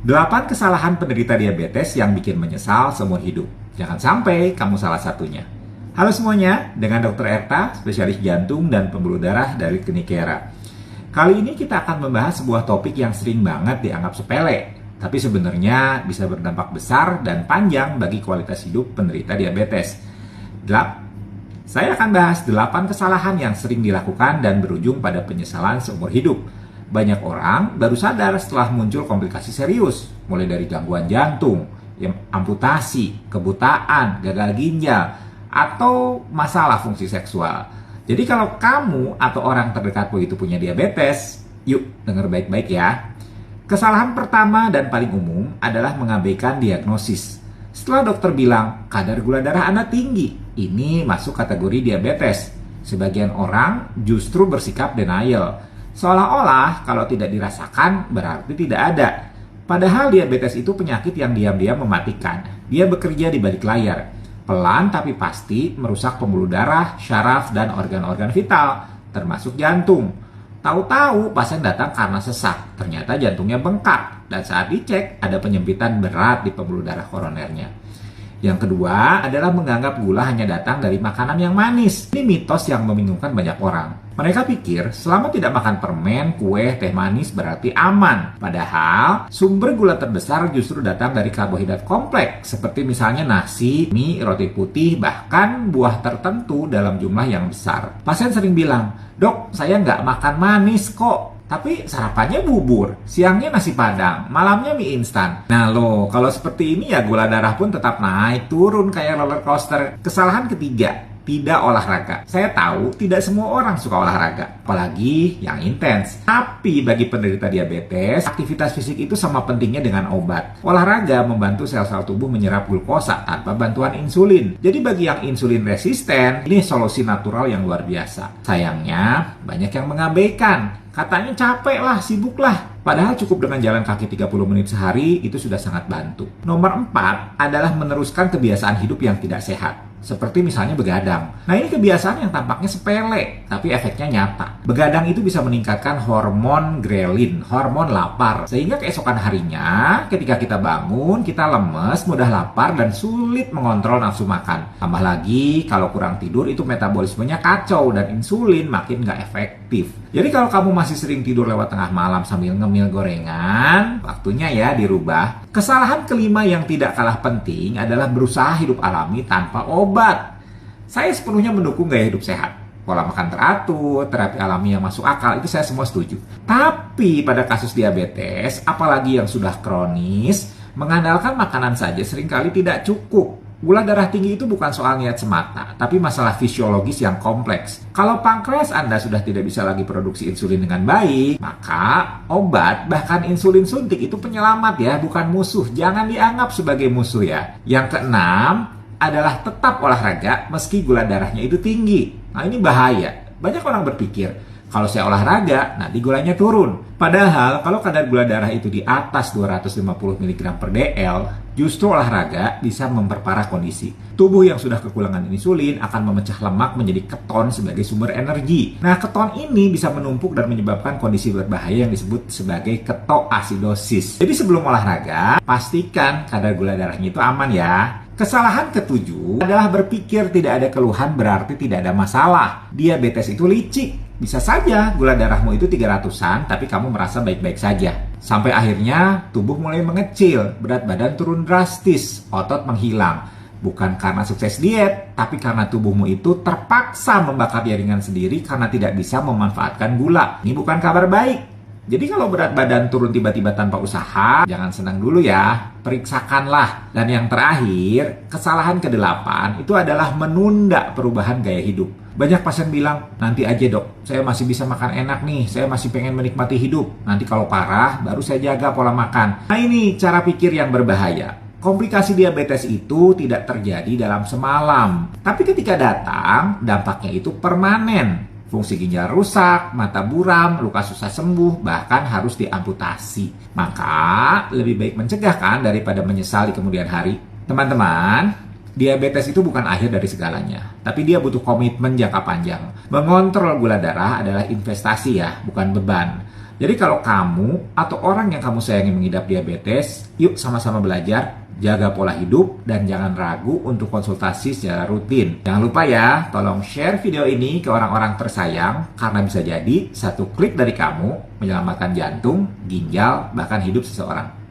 8 kesalahan penderita diabetes yang bikin menyesal seumur hidup. Jangan sampai kamu salah satunya. Halo semuanya, dengan Dr. Erta, spesialis jantung dan pembuluh darah dari Klinik Kera. Kali ini kita akan membahas sebuah topik yang sering banget dianggap sepele, tapi sebenarnya bisa berdampak besar dan panjang bagi kualitas hidup penderita diabetes. Saya akan bahas 8 kesalahan yang sering dilakukan dan berujung pada penyesalan seumur hidup. Banyak orang baru sadar setelah muncul komplikasi serius, mulai dari gangguan jantung, amputasi, kebutaan, gagal ginjal, atau masalah fungsi seksual. Jadi kalau kamu atau orang terdekatmu itu punya diabetes, yuk dengar baik-baik ya. Kesalahan pertama dan paling umum adalah mengabaikan diagnosis. Setelah dokter bilang kadar gula darah Anda tinggi, ini masuk kategori diabetes. Sebagian orang justru bersikap denial, seolah-olah kalau tidak dirasakan berarti tidak ada. Padahal diabetes itu penyakit yang diam-diam mematikan. Dia bekerja di balik layar. Pelan tapi pasti merusak pembuluh darah, syaraf, dan organ-organ vital, termasuk jantung. Tahu-tahu pasien datang karena sesak, ternyata jantungnya bengkak, dan saat dicek ada penyempitan berat di pembuluh darah koronernya. Yang kedua adalah menganggap gula hanya datang dari makanan yang manis. Ini mitos yang membingungkan banyak orang. Mereka pikir selama tidak makan permen, kue, teh manis berarti aman. Padahal sumber gula terbesar justru datang dari karbohidrat kompleks, seperti misalnya nasi, mie, roti putih, bahkan buah tertentu dalam jumlah yang besar. Pasien sering bilang, "Dok, saya nggak makan manis kok. Tapi sarapannya bubur, siangnya nasi padang, malamnya mie instan." Nah loh, kalau seperti ini ya gula darah pun tetap naik turun kayak roller coaster. Kesalahan ketiga, tidak olahraga. Saya tahu tidak semua orang suka olahraga, apalagi yang intens. Tapi bagi penderita diabetes, aktivitas fisik itu sama pentingnya dengan obat. Olahraga membantu sel-sel tubuh menyerap glukosa tanpa bantuan insulin. Jadi bagi yang insulin resisten, ini solusi natural yang luar biasa. Sayangnya, banyak yang mengabaikan. Katanya capek lah, sibuk lah. Padahal cukup dengan jalan kaki 30 menit sehari, itu sudah sangat bantu. Nomor 4 adalah meneruskan kebiasaan hidup yang tidak sehat. Seperti misalnya begadang. Nah ini kebiasaan yang tampaknya sepele, tapi efeknya nyata. Begadang itu bisa meningkatkan hormon grelin, hormon lapar. Sehingga keesokan harinya, ketika kita bangun, kita lemes, mudah lapar, dan sulit mengontrol nafsu makan. Tambah lagi, kalau kurang tidur itu metabolismenya kacau, dan insulin makin nggak efektif. Jadi kalau kamu masih sering tidur lewat tengah malam sambil ngemil gorengan, waktunya ya dirubah. Kesalahan kelima yang tidak kalah penting adalah berusaha hidup alami tanpa obat. Saya sepenuhnya mendukung gaya hidup sehat. Pola makan teratur, terapi alami yang masuk akal, itu saya semua setuju. Tapi pada kasus diabetes, apalagi yang sudah kronis, mengandalkan makanan saja seringkali tidak cukup. Gula darah tinggi itu bukan soal niat semata, tapi masalah fisiologis yang kompleks. Kalau pankreas Anda sudah tidak bisa lagi produksi insulin dengan baik, maka obat, bahkan insulin suntik itu penyelamat ya, bukan musuh. Jangan dianggap sebagai musuh ya. Yang keenam adalah tetap olahraga meski gula darahnya itu tinggi. Nah ini bahaya. Banyak orang berpikir, kalau saya olahraga, nanti gulanya turun. Padahal, kalau kadar gula darah itu di atas 250 mg per dl, justru olahraga bisa memperparah kondisi. Tubuh yang sudah kekurangan insulin akan memecah lemak menjadi keton sebagai sumber energi. Nah, keton ini bisa menumpuk dan menyebabkan kondisi berbahaya yang disebut sebagai ketoasidosis. Jadi sebelum olahraga, pastikan kadar gula darahnya itu aman ya. Kesalahan ketujuh adalah berpikir tidak ada keluhan berarti tidak ada masalah. Diabetes itu licik. Bisa saja gula darahmu itu 300-an, tapi kamu merasa baik-baik saja. Sampai akhirnya tubuh mulai mengecil, berat badan turun drastis, otot menghilang. Bukan karena sukses diet, tapi karena tubuhmu itu terpaksa membakar jaringan sendiri karena tidak bisa memanfaatkan gula. Ini bukan kabar baik. Jadi kalau berat badan turun tiba-tiba tanpa usaha, jangan senang dulu ya, periksakanlah. Dan yang terakhir, kesalahan ke-8 itu adalah menunda perubahan gaya hidup. Banyak pasien bilang, nanti aja dok, saya masih bisa makan enak nih, saya masih pengen menikmati hidup. Nanti kalau parah, baru saya jaga pola makan. Nah ini cara pikir yang berbahaya. Komplikasi diabetes itu tidak terjadi dalam semalam. Tapi ketika datang, dampaknya itu permanen. Fungsi ginjal rusak, mata buram, luka susah sembuh, bahkan harus diamputasi. Maka lebih baik mencegah kan daripada menyesal di kemudian hari. Teman-teman, diabetes itu bukan akhir dari segalanya, tapi dia butuh komitmen jangka panjang. Mengontrol gula darah adalah investasi ya, bukan beban. Jadi kalau kamu atau orang yang kamu sayangi mengidap diabetes, yuk sama-sama belajar, jaga pola hidup, dan jangan ragu untuk konsultasi secara rutin. Jangan lupa ya, tolong share video ini ke orang-orang tersayang, karena bisa jadi satu klik dari kamu menyelamatkan jantung, ginjal, bahkan hidup seseorang.